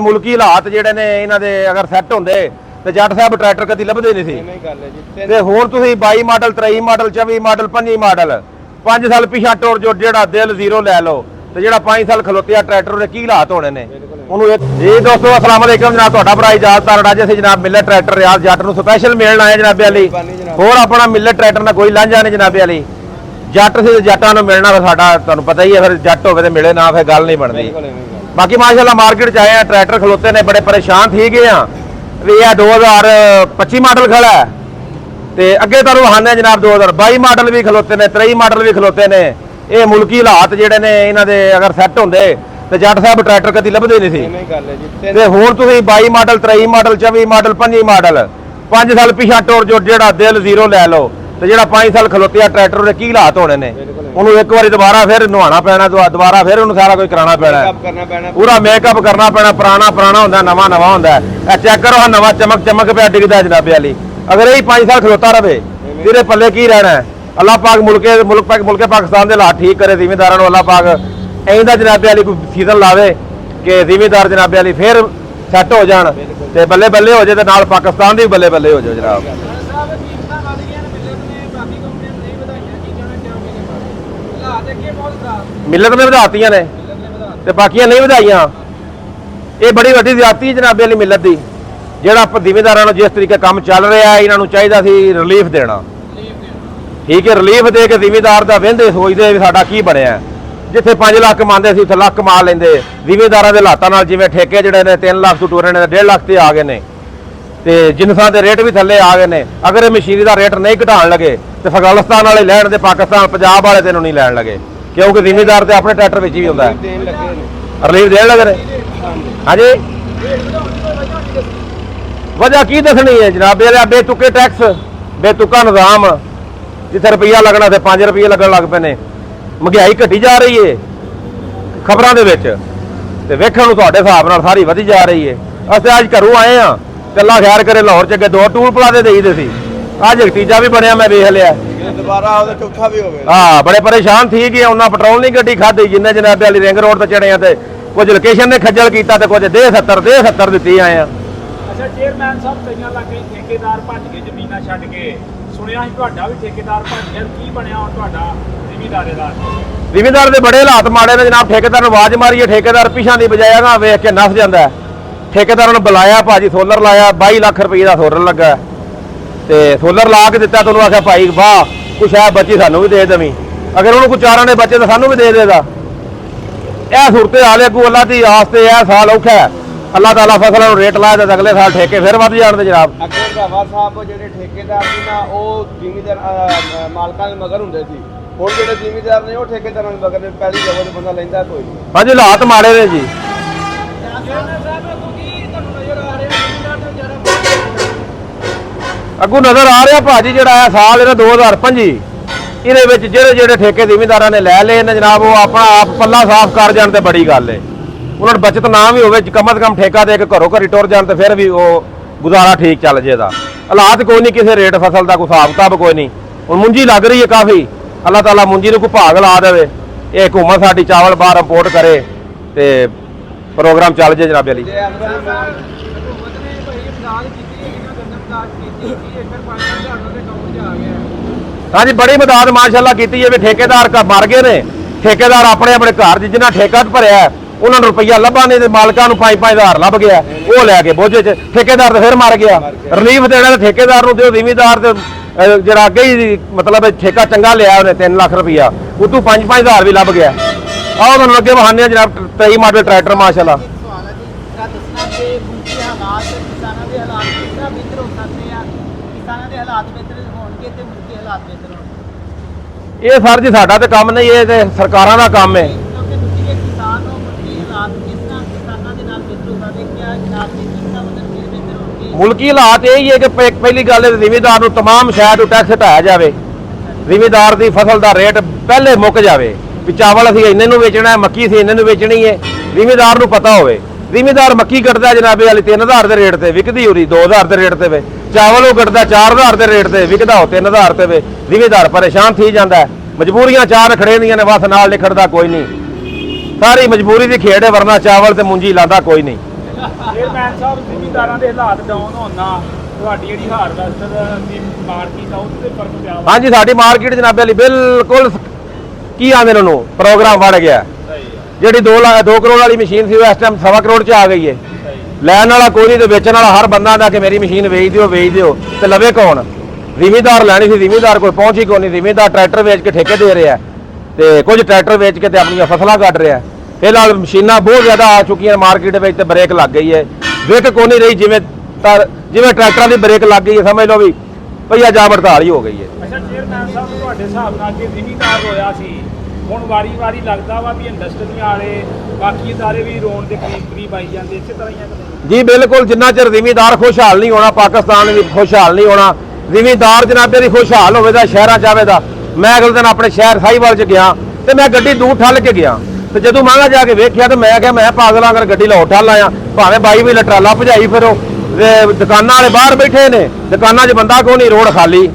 ਮੁਲਕੀ ਹਾਲਾਤ ਜਿਹੜੇ ਨੇ ਇਹਨਾਂ ਦੇ ਅਗਰ ਸੈੱਟ ਹੁੰਦੇ ਤੇ ਜੱਟ ਸਾਹਿਬ ਟਰੈਕਟਰ ਕਦੀ ਲੱਭਦੇ ਨਹੀਂ ਸੀ। ਐਵੇਂ ਗੱਲ ਹੈ ਜੀ। ਤੇ ਹੁਣ ਤੁਸੀਂ 22 ਮਾਡਲ 23 ਮਾਡਲ 24 ਮਾਡਲ 25 ਮਾਡਲ 5 ਸਾਲ ਪਿਛਾ ਟੋਰ ਜੋ ਜਿਹੜਾ ਦਿਲ ਜ਼ੀਰੋ ਲੈ ਲਓ ਤੇ ਜਿਹੜਾ 5 ਸਾਲ ਖਲੋਤਿਆ ਟਰੈਕਟਰ ਦੇ ਕੀ ਹਾਲਾਤ ਹੋਣੇ ਨੇ ਉਹਨੂੰ। ਜੀ ਦੋਸਤੋ ਅਸਲਾਮ ਅਲੈਕਮ ਜਨਾਬ, ਤੁਹਾਡਾ ਭਰਾ ਇਜਾਜ਼ਤ ਤਾਰੜਾ ਜੀ। ਅਸੀਂ ਜਨਾਬ ਮਿਲਰ ਟਰੈਕਟਰ ਰਿਆਜ਼ ਜੱਟ ਨੂੰ ਸਪੈਸ਼ਲ ਮਿਲਣ ਆਏ ਜਨਾਬੇ ਵਾਲੀ। ਹੋਰ ਆਪਣਾ ਮਿਲਰ ਟਰੈਕਟਰ ਨਾਲ ਕੋਈ ਲਾਂਝਾ ਨਹੀਂ ਜਨਾਬੇ ਵਾਲੀ। ਜੱਟ ਸੀ ਜੱਟਾਂ ਨੂੰ ਮਿਲਣਾ ਫਿਰ ਸਾਡਾ ਤੁਹਾਨੂੰ ਪਤਾ ਹੀ ਹੈ, ਫਿਰ ਜੱਟ ਹੋਵੇ ਤੇ ਮਿਲੇ ਨਾ ਫਿਰ ਗੱਲ ਨਹੀਂ ਬਣਦੀ। ਬਾਕੀ ਮਾਸ਼ਾਅੱਲਾ ਮਾਰਕੀਟ ਚ ਆਏ ਆ, ਟਰੈਕਟਰ ਖਲੋਤੇ ਨੇ ਬੜੇ ਪਰੇਸ਼ਾਨ ਥੀ ਗਏ ਆ ਵੀ ਇਹ 2025 ਮਾਡਲ ਖੜਾ ਹੈ ਤੇ ਅੱਗੇ ਤੁਹਾਨੂੰ ਵਹਾਨੇ ਜਨਾਬ 2022 ਮਾਡਲ ਵੀ ਖਲੋਤੇ ਨੇ, 23 ਮਾਡਲ ਵੀ ਖਲੋਤੇ ਨੇ। ਇਹ ਮੁਲਕੀ ਹਾਲਾਤ ਜਿਹੜੇ ਨੇ ਇਹਨਾਂ ਦੇ ਅਗਰ ਸੈੱਟ ਹੁੰਦੇ ਤੇ ਜੱਟ ਸਾਹਿਬ ਟਰੈਕਟਰ ਕਦੀ ਲੱਭਦੇ ਨਹੀਂ ਸੀ। ਐਵੇਂ ਗੱਲ ਹੈ ਜੀ। ਤੇ ਹੁਣ ਤੁਸੀਂ 22 ਮਾਡਲ 23 ਮਾਡਲ 24 ਮਾਡਲ 25 ਮਾਡਲ 5 ਸਾਲ ਪਿਛਾ ਟੋਰ ਜੋ ਜਿਹੜਾ ਦਿਲ ਜ਼ੀਰੋ ਲੈ ਲਓ ਤੇ ਜਿਹੜਾ 5 ਸਾਲ ਖਲੋਤਿਆ ਟਰੈਕਟਰ ਦੇ ਕੀ ਹਾਲਾਤ ਹੋਣੇ ਨੇ ਉਹਨੂੰ ਇੱਕ ਵਾਰੀ ਦੁਬਾਰਾ ਫਿਰ ਨਹਾਉਣਾ ਪੈਣਾ, ਦੁਬਾਰਾ ਫਿਰ ਉਹਨੂੰ ਸਾਰਾ ਕੁਝ ਕਰਾਉਣਾ ਪੈਣਾ, ਪੂਰਾ ਮੇਕਅਪ ਕਰਨਾ ਪੈਣਾ। ਪੁਰਾਣਾ ਹੁੰਦਾ, ਨਵਾਂ ਹੁੰਦਾ। ਇਹ ਚੈੱਕ ਕਰੋ, ਨਵਾਂ ਚਮਕ ਪਿਆ ਡਿੱਗਦਾ ਜਨਾਬੇ ਵਾਲੀ। ਅਗਰ ਇਹ 5 ਸਾਲ ਖਲੋਤਾ ਰਵੇ ਤੇਰੇ ਪੱਲੇ ਕੀ ਰਹਿਣਾ ਹੈ। ਅੱਲਾਹ ਪਾਕ ਮੁਲਕੇ ਪਾਕਿਸਤਾਨ ਦੇ ਹਾਲਾਤ ਠੀਕ ਕਰੇ। ਜ਼ਿਮੀਂਦਾਰਾਂ ਨੂੰ ਅੱਲਾਹ ਪਾਕ ਐਂਦਾ ਜਨਾਬੇ ਵਾਲੀ ਕੋਈ ਸੀਜ਼ਨ ਲਾਵੇ ਕਿ ਜ਼ਿਮੀਂਦਾਰ ਜਨਾਬੇ ਵਾਲੀ ਫਿਰ ਸੈੱਟ ਹੋ ਜਾਣ ਤੇ ਬੱਲੇ ਬੱਲੇ ਹੋ ਜਾਏ ਤੇ ਨਾਲ ਪਾਕਿਸਤਾਨ ਦੀ ਬੱਲੇ ਬੱਲੇ ਹੋ ਜਾਓ ਜਨਾਬ। ਮਿਲਤ ਨੇ ਵਧਾਤੀਆਂ ਨੇ ਤੇ ਬਾਕੀਆਂ ਨਹੀਂ ਵਧਾਈਆਂ। ਇਹ ਬੜੀ ਵੱਡੀ ਜ਼ਿਆਦਤੀ ਜਨਾਬੇ ਵਾਲੀ ਮਿਲਤ ਦੀ। ਜਿਹੜਾ ਜ਼ਿਮੀਂਦਾਰਾਂ ਨੂੰ ਜਿਸ ਤਰੀਕੇ ਕੰਮ ਚੱਲ ਰਿਹਾ ਇਹਨਾਂ ਨੂੰ ਚਾਹੀਦਾ ਸੀ ਰਿਲੀਫ ਦੇਣਾ। ਠੀਕ ਹੈ, ਰਿਲੀਫ ਦੇ ਕੇ ਜ਼ਿਮੀਂਦਾਰ ਦਾ ਵਹਿੰਦੇ ਸੋਚਦੇ ਵੀ ਸਾਡਾ ਕੀ ਬਣਿਆ। ਜਿੱਥੇ 5 ਲੱਖ ਕਮਾਉਂਦੇ ਸੀ ਉੱਥੇ ਲੱਖ ਕਮਾ ਲੈਂਦੇ। ਜ਼ਿਮੀਂਦਾਰਾਂ ਦੇ ਹਾਲਾਤਾਂ ਨਾਲ ਜਿਵੇਂ ਠੇਕੇ ਜਿਹੜੇ ਨੇ 3 ਲੱਖ ਤੋਂ ਟੂਰੇ ਨੇ 1.5 ਲੱਖ ਤੇ ਆ ਗਏ ਨੇ ਤੇ ਜਿਨਸਾਂ ਦੇ ਰੇਟ ਵੀ ਥੱਲੇ ਆ ਗਏ ਨੇ। ਅਗਰ ਇਹ ਮਸ਼ੀਨਰੀ ਦਾ ਰੇਟ ਨਹੀਂ ਘਟਾਉਣ ਲੱਗੇ ਤੇ ਅਫਗਾਨਿਸਤਾਨ ਵਾਲੇ ਲੈਣ ਦੇ, ਪਾਕਿਸਤਾਨ ਪੰਜਾਬ ਵਾਲੇ ਤੈਨੂੰ ਨਹੀਂ ਲੈਣ ਲੱਗੇ ਕਿਉਂਕਿ ਜ਼ਿਮੀਂਦਾਰ ਤੇ ਆਪਣੇ ਟਰੈਕਟਰ ਵਿੱਚ ਵੀ ਹੁੰਦਾ ਹੈ। ਰਿਲੀਫ ਦੇਣ ਲੱਗੇ ਨੇ। ਹਾਂਜੀ, ਵਜ੍ਹਾ ਕੀ ਦੱਸਣੀ ਹੈ ਜਨਾਬ? ਬੇਤੁਕੇ ਟੈਕਸ, ਬੇਤੁਕਾ ਨਿਜ਼ਾਮ। ਜਿੱਥੇ ਰੁਪਈਆ ਲੱਗਣਾ ਤੇ 5 ਰੁਪਏ ਲੱਗਣ ਲੱਗ ਪਏ ਨੇ। ਮਹਿੰਗਾਈ ਘਟੀ ਜਾ ਰਹੀ ਹੈ ਖਬਰਾਂ ਦੇ ਵਿੱਚ ਤੇ ਵੇਖਣ ਨੂੰ ਤੁਹਾਡੇ ਹਿਸਾਬ ਨਾਲ ਸਾਰੀ ਵਧੀ ਜਾ ਰਹੀ ਹੈ। ਅਸੀਂ ਅੱਜ ਘਰੋਂ ਆਏ ਆ ਤੇ ਅੱਲਾ ਖੈਰ ਕਰੇ, ਲਾਹੌਰ ਚ ਅੱਗੇ 2 ਟੂਲ ਪਲਾਜ਼ੇ ਦੇਈਦੇ ਸੀ, ਅੱਜ ਇੱਕ ਤੀਜਾ ਵੀ ਬਣਿਆ ਮੈਂ ਵੇਖ ਲਿਆ। ਦੁਬਾਰਾ ਉਹਦਾ ਚੌਥਾ ਵੀ ਹੋਵੇ। ਹਾਂ, ਬੜੇ ਪਰੇਸ਼ਾਨ ਥੀ ਗਏ। ਉਹਨਾਂ ਪੈਟਰੋਲ ਨਹੀਂ ਗੱਡੀ ਖਾਧੀ ਜਿੰਨੇ ਜਨਾਬੇ ਵਾਲੀ ਰਿੰਗ ਰੋਡ ਤੇ ਚੜੇ ਆ ਤੇ ਕੁਝ ਲੋਕੇਸ਼ਨ ਨੇ ਖੱਜਲ ਕੀਤਾ ਤੇ ਕੁਝ ਦੇ 70 ਦਿੱਤੀ ਆਏ ਆ। ਅੱਛਾ ਚੇਅਰਮੈਨ ਸਾਹਿਬ, ਕਈਆਂ ਲੱਗੇ ਠੇਕੇਦਾਰ ਭੱਜ ਗਏ ਜ਼ਮੀਨਾਂ ਛੱਡ ਕੇ। ਸੁਣਿਆ ਸੀ ਤੁਹਾਡਾ ਵੀ ਠੇਕੇਦਾਰ ਭੱਜ ਗਿਆ, ਕੀ ਬਣਿਆ ਹੁਣ ਤੁਹਾਡਾ ਜ਼ਿਮੀਂਦਾਰੇ ਦਾ? ਜ਼ਿਮੀਂਦਾਰ ਦੇ ਬੜੇ ਹਾਲਾਤ ਮਾੜੇ ਨੇ ਜਨਾਬ। ਠੇਕੇਦਾਰ ਨੂੰ ਆਵਾਜ਼ ਮਾਰੀਏ, ਠੇਕੇਦਾਰ ਪਿਛਾਂ ਦੀ ਬਜਾਇਆ ਨਾ ਵੇਖ ਕੇ ਨੱਸ ਜਾਂਦਾ। ਠੇਕੇਦਾਰਾਂ ਨੂੰ ਬੁਲਾਇਆ, ਭਾਜੀ ਸੋਲਰ ਲਾਇਆ, 22 ਲੱਖ ਰੁਪਏ ਦਾ ਸੋਲਰ ਲੱਗਾ ਤੇ ਸੋਲਰ ਲਾ ਕੇ ਦਿੱਤਾ। ਤੁਹਾਨੂੰ ਆਖਿਆ ਭਾਈ ਵਾਹ ਕੁਛ ਹੈ ਬੱਚੀ ਸਾਨੂੰ ਵੀ ਦੇ ਦੇਵੀਂ, ਅਗਰ ਉਹਨੂੰ ਕੋਈ ਚਾਰਾਂ ਨੇ ਬੱਚੇ ਤਾਂ ਸਾਨੂੰ ਵੀ ਦੇ ਦੇਗਾ। ਇਹ ਸੂਰਤੇ ਹਾਲ ਅੱਗੂ ਅੱਲਾ ਦੀ ਆਸ ਤੇ ਇਹ ਸਾਲ ਔਖਾ ਹੈ। ਅੱਲਾਹ ਤਾਲਾ ਫਸਲਾਂ ਨੂੰ ਰੇਟ ਲਾਇਆ ਤੇ ਅਗਲੇ ਸਾਲ ਠੇਕੇ ਫਿਰ ਵੱਧ ਜਾਣਦੇ ਜਨਾਬ। ਅੱਗੇ ਰੰਧਾਵਾ ਸਾਹਿਬ ਜਿਹੜੇ ਠੇਕੇਦਾਰ ਸੀ ਨਾ ਉਹ ਜ਼ਿਮੀਂਦਾਰ ਮਾਲਕਾਂ ਦੇ ਮਗਰ ਹੁੰਦੇ ਸੀ। ਹੁਣ ਜਿਹੜੇ ਜ਼ਿਮੀਂਦਾਰ ਨੇ ਉਹ ਠੇਕੇਦਾਰਾਂ ਦੇ ਮਗਰ ਨੇ। ਪਹਿਲੀ ਜਗ੍ਹਾ ਤੇ ਬੰਦਾ ਲੈਂਦਾ ਕੋਈ ਨਹੀਂ। ਹਾਂਜੀ, ਹਾਲਾਤ ਮਾੜੇ ਨੇ ਜੀ। ਅੱਗੂ ਨਜ਼ਰ ਆ ਰਿਹਾ ਭਾਜੀ ਜਿਹੜਾ ਆ ਸਾਲ ਇਹਦਾ 2025 ਇਹਦੇ ਵਿੱਚ ਜਿਹੜੇ ਠੇਕੇ ਜ਼ਿਮੀਂਦਾਰਾਂ ਨੇ ਲੈ ਲਏ ਨੇ ਜਨਾਬ, ਉਹ ਆਪਣਾ ਆਪ ਪੱਲਾ ਸਾਫ਼ ਕਰ ਜਾਣ ਤੇ ਬੜੀ ਗੱਲ ਹੈ। ਉਹਨਾਂ ਨੂੰ ਬਚਤ ਨਾ ਵੀ ਹੋਵੇ, ਕਮ ਤੋਂ ਕਮ ਠੇਕਾ ਦੇ ਕੇ ਘਰੋਂ ਘਰੀ ਟੁਰ ਜਾਣ ਤੇ ਫਿਰ ਵੀ ਉਹ ਗੁਜ਼ਾਰਾ ਠੀਕ ਚੱਲ ਜੇਦਾ। ਹਾਲਾਤ ਕੋਈ ਨਹੀਂ, ਕਿਸੇ ਰੇਟ ਫਸਲ ਦਾ ਕੋਈ ਹਿਸਾਬ ਕਿਤਾਬ ਕੋਈ ਨਹੀਂ। ਹੁਣ ਮੁੰਜੀ ਲੱਗ ਰਹੀ ਹੈ ਕਾਫੀ, ਅੱਲਾਹ ਤਾਲਾ ਮੁੰਜੀ ਨੂੰ ਕੋਈ ਭਾਗ ਲਾ ਦੇਵੇ। ਇਹ ਹਕੂਮਤ ਸਾਡੀ ਚਾਵਲ ਬਾਹਰ ਇੰਪੋਰਟ ਕਰੇ ਤੇ ਪ੍ਰੋਗਰਾਮ ਚੱਲ ਜੇ ਜਨਾਬ ਅਲੀ। ਹਾਂਜੀ, ਬੜੀ ਮਦਦ ਮਾਸ਼ਾਅੱਲਾ ਕੀਤੀ ਹੈ ਵੀ ਠੇਕੇਦਾਰ ਮਰ ਗਏ ਨੇ। ਠੇਕੇਦਾਰ ਆਪਣੇ ਘਰ ਜਿੰਨਾ ਠੇਕਾ ਭਰਿਆ ਉਹਨਾਂ ਨੂੰ ਰੁਪਈਆ ਲੱਭਾ ਨਹੀਂ ਤੇ ਮਾਲਕਾਂ ਨੂੰ 5-5000 ਲੱਭ ਗਿਆ, ਉਹ ਲੈ ਕੇ ਬੋਝੇ ਚ। ਠੇਕੇਦਾਰ ਤੇ ਫਿਰ ਮਰ ਗਿਆ। ਰਿਲੀਫ ਦੇਣਾ ਤੇ ਠੇਕੇਦਾਰ ਨੂੰ ਦਿਓ। ਜ਼ਿਮੀਂਦਾਰ ਤੇ ਜਿਹੜਾ ਅੱਗੇ ਹੀ ਮਤਲਬ ਠੇਕਾ ਚੰਗਾ ਲਿਆ ਉਹਨੇ 3 ਲੱਖ ਰੁਪਈਆ, ਉਤੋਂ 5-5000 ਵੀ ਲੱਭ ਗਿਆ। ਆਹ ਤੁਹਾਨੂੰ ਲੱਗੇ ਬਹਾਨੇ ਜਨਾਬ 23 ਮਾਡਲ ਟਰੈਕਟਰ ਮਾਸ਼ਾਅੱਲਾ। ਇਹ ਸਰ ਜੀ ਸਾਡਾ ਤੇ ਕੰਮ ਨਹੀਂ, ਇਹ ਤੇ ਸਰਕਾਰਾਂ ਦਾ ਕੰਮ ਹੈ। ਮੁਲਕੀ ਹਾਲਾਤ ਇਹ ਹੈ ਕਿ ਪਹਿਲੀ ਗੱਲ ਹੈ ਜ਼ਿਮੀਂਦਾਰ ਨੂੰ ਤਮਾਮ ਸ਼ਹਿਰ ਨੂੰ ਟੈਕਸ ਹਟਾਇਆ ਜਾਵੇ। ਜ਼ਿਮੀਂਦਾਰ ਦੀ ਫਸਲ ਦਾ ਰੇਟ ਪਹਿਲੇ ਮੁੱਕ ਜਾਵੇ ਵੀ ਚਾਵਲ ਅਸੀਂ ਇੰਨੇ ਨੂੰ ਵੇਚਣਾ ਹੈ, ਮੱਕੀ ਅਸੀਂ ਇੰਨੇ ਨੂੰ ਵੇਚਣੀ ਹੈ। ਜ਼ਿਮੀਂਦਾਰ ਨੂੰ ਪਤਾ ਹੋਵੇ। ਜ਼ਿਮੀਂਦਾਰ ਮੱਕੀ ਕੱਢਦਾ ਜਨਾਬੇ ਵਾਲੀ 3000 ਦੇ ਰੇਟ ਤੇ ਵਿਕਦੀ ਹੋਰੀ 2000 ਦੇ ਰੇਟ ਤੇ ਵੇ। ਚਾਵਲ ਉਹ ਕੱਢਦਾ 4000 ਦੇ ਰੇਟ ਤੇ ਵਿਕਦਾ ਹੋ 3000 ਤੇ ਵੇ। ਜ਼ਿਮੀਂਦਾਰ ਪਰੇਸ਼ਾਨ ਥੀ ਜਾਂਦਾ। ਮਜਬੂਰੀਆਂ ਚਾਰ ਖੜੇ ਦੀਆਂ ਨੇ, ਬਸ ਨਾਲ ਲਿਖੜਦਾ ਕੋਈ ਨਹੀਂ। ਸਾਰੀ ਮਜਬੂਰੀ ਦੀ ਖੇਡ ਹੈ, ਵਰਨਾ ਚਾਵਲ ਤੇ ਮੁੰਜੀ ਲਾਂਦਾ ਕੋਈ ਨਹੀਂ। ਚੇਅਰਮੈਨ ਸਾਹਿਬ ਜ਼ਿਮੀਂਦਾਰਾਂ ਦੇ ਹਾਲਾਤ ਡਾਊਨ ਹੋਣ ਨਾਲ ਤੁਹਾਡੀ ਜਿਹੜੀ ਹਾਰਵੈਸਟਰ ਦੀ ਮਾਰਕੀਟ ਆ ਉਹਦੇ ਤੇ ਫਰਕ ਪਿਆ ਵਾ। ਹਾਂਜੀ ਸਾਡੀ ਮਾਰਕੀਟ ਜਨਾਬ ਵਾਲੀ ਬਿਲਕੁਲ ਕੀ ਆਂਦੇ ਨੇ ਉਹਨੂੰ ਪ੍ਰੋਗਰਾਮ ਵੜ ਗਿਆ। ਸਹੀ ਆ ਜਿਹੜੀ 2 ਕਰੋੜ ਵਾਲੀ ਮਸ਼ੀਨ ਸੀ ਉਹ ਇਸ ਟਾਈਮ 1.25 ਕਰੋੜ 'ਚ ਆ ਗਈ ਹੈ। ਲੈਣ ਵਾਲਾ ਕੋਈ ਨਹੀਂ ਤੇ ਵੇਚਣ ਵਾਲਾ ਹਰ ਬੰਦਾ ਦਾ ਕਿ ਮੇਰੀ ਮਸ਼ੀਨ ਵੇਚ ਦਿਓ ਤੇ ਲਵੇ ਕੌਣ? ਜ਼ਿਮੀਂਦਾਰ ਲੈਣੀ ਸੀ, ਜ਼ਿਮੀਂਦਾਰ ਕੋਈ ਪਹੁੰਚ ਹੀ ਕੋਈ ਨਹੀਂ। ਜ਼ਿਮੀਂਦਾਰ ਟਰੈਕਟਰ ਵੇਚ ਕੇ ਠੇਕੇ ਦੇ ਰਿਹਾ ਤੇ ਕੁਝ ਟਰੈਕਟਰ ਵੇਚ ਕੇ ਤੇ ਆਪਣੀਆਂ ਫਸਲਾਂ ਕੱਢ ਰਿਹਾ। ਫਿਲਹਾਲ ਮਸ਼ੀਨਾਂ ਬਹੁਤ ਜ਼ਿਆਦਾ ਆ ਚੁੱਕੀਆਂ ਮਾਰਕੀਟ ਵਿੱਚ ਤੇ ਬ੍ਰੇਕ ਲੱਗ ਗਈ ਹੈ। ਵਿਕ ਕੋਈ ਨਹੀਂ ਰਹੀ ਜਿਵੇਂ ਟਰੈਕਟਰਾਂ ਦੀ ਬ੍ਰੇਕ ਲੱਗ ਗਈ ਹੈ, ਸਮਝ ਲਓ ਵੀ ਪਈਆ ਜਾ ਹੜਤਾਲ ਹੀ ਹੋ ਗਈ ਹੈ। ਅੱਛਾ ਚੇਅਰਮੈਨ ਸਾਹਿਬ ਤੁਹਾਡੇ ਹਿਸਾਬ ਨਾਲ ਜੇ ਜ਼ਿਮੀਂਦਾਰ ਹੋਇਆ ਸੀ ਹੁਣ ਵਾਰੀ ਲੱਗਦਾ ਵਾ ਵੀ ਇੰਡਸਟਰੀ ਵਾਲੇ ਬਾਕੀ ਅਦਾਰੇ ਵੀ ਰੋਣ ਦੇ ਕਰੀਬ ਆਈ ਜਾਂਦੇ ਇਸੇ ਤਰ੍ਹਾਂ ਹੀ ਆ ਕਿ ਜੀ ਬਿਲਕੁਲ ਜਿੰਨਾ ਚਿਰ ਜ਼ਿਮੀਂਦਾਰ ਖੁਸ਼ਹਾਲ ਨਹੀਂ ਹੋਣਾ ਪਾਕਿਸਤਾਨ ਵੀ ਖੁਸ਼ਹਾਲ ਨਹੀਂ ਹੋਣਾ। ਜ਼ਿਮੀਂਦਾਰ ਜਨਾਬੇ ਦੀ ਖੁਸ਼ਹਾਲ ਹੋਵੇ ਦਾ ਸ਼ਹਿਰਾਂ ਚਾਵੇ ਦਾ। ਮੈਂ ਅਗਲੇ ਦਿਨ ਆਪਣੇ ਸ਼ਹਿਰ ਸਾਹੀਵਾਲ 'ਚ ਗਿਆ ਤੇ ਮੈਂ ਗੱਡੀ ਦੂਰ ਠੱਲ ਕੇ ਗਿਆ ਤੇ ਜਦੋਂ ਮਾਂਗਾ ਜਾ ਕੇ ਵੇਖਿਆ ਤੇ ਮੈਂ ਕਿਹਾ ਮੈਂ ਪਾਗਲਾਂ ਕਰ ਗੱਡੀ ਲਾਉ ਠੱਲ ਆਇਆ। ਭਾਵੇਂ ਬਾਈ ਵੀ ਲਟਰਾਲਾ ਭਜਾਈ ਫਿਰ ਉਹ ਦੁਕਾਨਾਂ ਵਾਲੇ ਬਾਹਰ ਬੈਠੇ ਨੇ, ਦੁਕਾਨਾਂ 'ਚ ਬੰਦਾ ਕੋਈ ਨਹੀਂ, ਰੋਡ ਖਾਲੀ।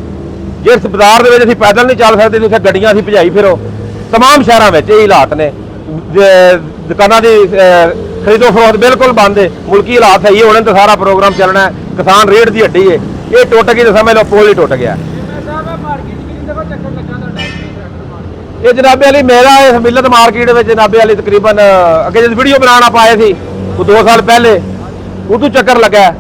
ਜਿਸ ਬਾਜ਼ਾਰ ਦੇ ਵਿੱਚ ਅਸੀਂ ਪੈਦਲ ਨਹੀਂ ਚੱਲ ਸਕਦੇ ਉੱਥੇ ਗੱਡੀਆਂ ਅਸੀਂ ਭਜਾਈ ਫਿਰੋ। तमाम ਸ਼ਹਿਰਾਂ ਵਿੱਚ ਇਹ ਹਾਲਾਤ ਨੇ। ਦੁਕਾਨਾਂ ਦੀ ਖਰੀਦੋ ਫਰੋਖਤ ਬਿਲਕੁਲ ਬੰਦ ਹੈ। ਮੁਲਕੀ ਹਾਲਾਤ ਸਹੀ ਹੋਣੇ ਤਾਂ ਸਾਰਾ ਪ੍ਰੋਗਰਾਮ ਚੱਲਣਾ ਹੈ। ਕਿਸਾਨ ਰੇਟ ਦੀ ਹੱਡੀ ਹੈ, ਇਹ ਟੁੱਟ ਗਈ ਤਾਂ ਸਮਝ ਲਓ ਪੋਲ ਹੀ ਟੁੱਟ ਗਿਆ। ਇਹ ਜਨਾਬੇ ਵਾਲੀ ਮੇਰਾ ਇਸ ਮਿਲਤ ਮਾਰਕੀਟ ਵਿੱਚ ਜਨਾਬੇ ਵਾਲੀ ਤਕਰੀਬਨ ਅੱਗੇ ਜਦ ਵੀਡੀਓ ਬਣਾਉਣਾ ਪਾਏ ਸੀ ਉਹ 2 ਸਾਲ ਪਹਿਲੇ ਉਦੋਂ ਚੱਕਰ ਲੱਗਾ।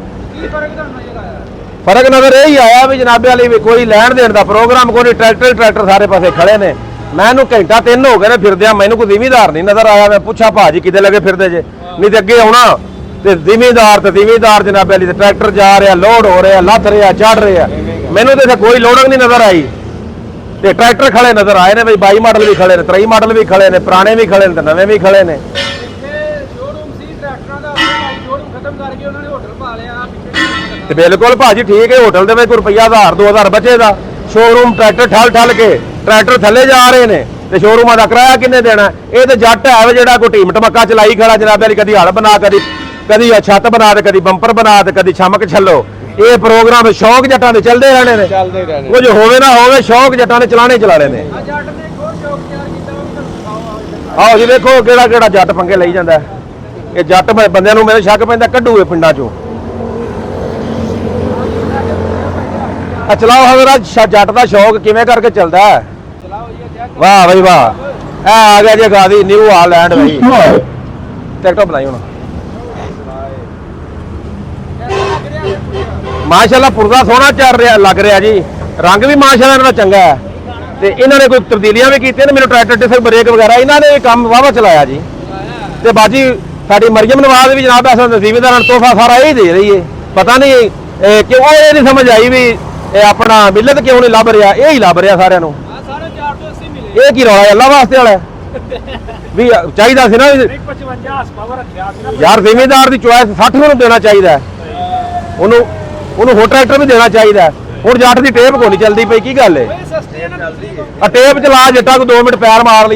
ਫਰਕ ਨਜ਼ਰ ਇਹ ਹੀ ਆਇਆ ਵੀ ਜਨਾਬੇ ਵਾਲੀ ਵੀ ਕੋਈ ਲੈਣ ਦੇਣ ਦਾ ਪ੍ਰੋਗਰਾਮ ਕੋਈ ਨਹੀਂ। ਟਰੈਕਟਰ ਸਾਰੇ ਪਾਸੇ ਖੜੇ ਨੇ। ਮੈਨੂੰ ਘੰਟਾ 3 ਹੋ ਗਏ ਨੇ ਫਿਰਦਿਆਂ, ਮੈਨੂੰ ਕੋਈ ਜ਼ਿਮੀਂਦਾਰ ਨਹੀਂ ਨਜ਼ਰ ਆਇਆ। ਮੈਂ ਪੁੱਛਾਂ ਭਾਜੀ ਕਿਤੇ ਲੱਗੇ ਫਿਰਦੇ ਜੇ, ਨਹੀਂ ਤੇ ਅੱਗੇ ਆਉਣਾ ਤੇ ਜ਼ਿਮੀਂਦਾਰ ਜਨਾਬੇ ਵਾਲੀ ਤੇ ਟਰੈਕਟਰ ਜਾ ਰਿਹਾ, ਲੋਡ ਹੋ ਰਿਹਾ, ਲੱਥ ਰਿਹਾ, ਚੜ ਰਿਹਾ। ਮੈਨੂੰ ਤੇ ਇੱਥੇ ਕੋਈ ਲੋਡਿੰਗ ਨਹੀਂ ਨਜ਼ਰ ਆਈ ਤੇ ਟਰੈਕਟਰ ਖੜੇ ਨਜ਼ਰ ਆਏ ਨੇ ਬਈ 22 ਮਾਡਲ ਵੀ ਖੜੇ ਨੇ, 23 ਮਾਡਲ ਵੀ ਖੜੇ ਨੇ, ਪੁਰਾਣੇ ਵੀ ਖੜੇ ਨੇ ਤੇ ਨਵੇਂ ਵੀ ਖੜੇ ਨੇ। ਤੇ ਬਿਲਕੁਲ ਭਾਜੀ ਠੀਕ ਹੈ, ਹੋਟਲ ਦੇ ਵਿੱਚ ਕੋਈ ਰੁਪਈਆ 1000-2000 ਬਚੇਗਾ। ਸ਼ੋਰੂਮ ਟਰੈਕਟਰ ਠੱਲ ਕੇ ਟਰੈਕਟਰ ਥੱਲੇ ਜਾ ਰਹੇ ਨੇ ਤੇ ਸ਼ੋਰੂਮਾਂ ਦਾ ਕਿਰਾਇਆ ਕਿੰਨੇ ਦੇਣਾ? ਇਹ ਤੇ ਜੱਟ ਹੈ ਜਿਹੜਾ ਕੋਈ ਢੀਮ ਟਮੱਕਾ ਚਲਾਈ ਖੜਾ ਜਨਾਬੇ ਵਾਲੀ, ਕਦੀ ਹੜ ਬਣਾ, ਕਦੀ ਛੱਤ ਬਣਾ ਤੇ ਕਦੀ ਬੰਪਰ ਬਣਾ ਤੇ ਕਦੀ ਛਮਕ ਛੱਲੋ। ਇਹ ਪ੍ਰੋਗਰਾਮ ਸ਼ੌਕ ਜੱਟਾਂ ਦੇ ਚੱਲਦੇ ਰਹਿਣੇ ਨੇ, ਕੁਝ ਹੋਵੇ ਨਾ ਹੋਵੇ ਸ਼ੌਕ ਜੱਟਾਂ ਨੇ ਚਲਾਣੇ ਨੇ। ਆਓ ਜੀ ਵੇਖੋ ਕਿਹੜਾ ਜੱਟ ਪੰਗੇ ਲਈ ਜਾਂਦਾ। ਇਹ ਜੱਟ ਬੰਦਿਆਂ ਨੂੰ ਮੇਰੇ ਸ਼ੱਕ ਪੈਂਦਾ ਕੱਢੂ ਇਹ ਪਿੰਡਾਂ ਚੋਂ। ਚਲਾਓ ਹਜ਼ਰਾ ਜੱਟ ਦਾ ਸ਼ੌਕ ਕਿਵੇਂ ਕਰਕੇ ਚੱਲਦਾ ਹੈ। ਵਾਹ ਬਈ ਵਾਹ, ਆ ਗਿਆ ਜੀ ਗਾਦੀ ਨਿਊ ਹਾਲੈਂਡ ਬਈ। ਟਿਕਟੋਕ ਬਣਾਈ ਹੁਣ ਮਾਸ਼ਾਅੱਲਾ ਪੁਰਜ਼ਾ ਸੋਹਣਾ ਚੱਲ ਰਿਹਾ ਲੱਗ ਰਿਹਾ ਜੀ। ਰੰਗ ਵੀ ਮਾਸ਼ਾਅੱਲਾ ਇਹਨਾਂ ਦਾ ਚੰਗਾ ਹੈ ਤੇ ਇਹਨਾਂ ਨੇ ਕੋਈ ਤਬਦੀਲੀਆਂ ਵੀ ਕੀਤੀਆਂ ਨੇ। ਮੈਨੂੰ ਟਰੈਕਟਰ ਡਿਸਕ ਬ੍ਰੇਕ ਵਗੈਰਾ ਇਹਨਾਂ ਨੇ ਕੰਮ ਵਾਵਾ ਚਲਾਇਆ ਜੀ। ਤੇ ਬਾਜੀ ਸਾਡੀ ਮਰੀਮ ਨਵਾਜ਼ ਵੀ ਜਨਾਬ ਅਸਲ ਜ਼ਿਮੀਂਦਾਰਾਂ ਨੂੰ ਤੋਹਫਾ ਸਾਰਾ ਇਹ ਦੇ ਰਹੀ ਹੈ। ਪਤਾ ਨਹੀਂ ਕਿਉਂ ਇਹ ਨਹੀਂ ਸਮਝ ਆਈ ਵੀ ਇਹ ਆਪਣਾ ਮਿਲਤ ਕਿਉਂ ਨਹੀਂ ਲੱਭ ਰਿਹਾ। ਇਹ ਹੀ ਲੱਭ ਰਿਹਾ ਸਾਰਿਆਂ ਨੂੰ। ਇਹ ਕੀ ਰੌਲਾ ਅੱਲਾ ਵਾਸਤੇ ਵਾਲਾ ਵੀ ਚਾਹੀਦਾ ਸੀ ਨਾ 55 ਹਾਰਸ ਰੱਖਿਆ ਸੀ ਨਾ ਯਾਰ। ਜ਼ਿਮੀਂਦਾਰ ਦੀ ਚੁਆਇਸ 60 ਨੂੰ ਦੇਣਾ ਚਾਹੀਦਾ ਉਹਨੂੰ ਹੋਰ ਟਰੈਕਟਰ ਵੀ ਦੇਣਾ ਚਾਹੀਦਾ। ਹੁਣ ਜੱਟ ਦੀ ਟੇਪ ਕੋਈ ਨਹੀਂ ਚੱਲਦੀ ਪਈ, ਕੀ ਗੱਲ ਹੈ? ਟੇਪ ਚਲਾ ਜੱਟਾ ਕੋ 2 ਮਿੰਟ ਪੈਰ ਮਾਰ ਲਈ।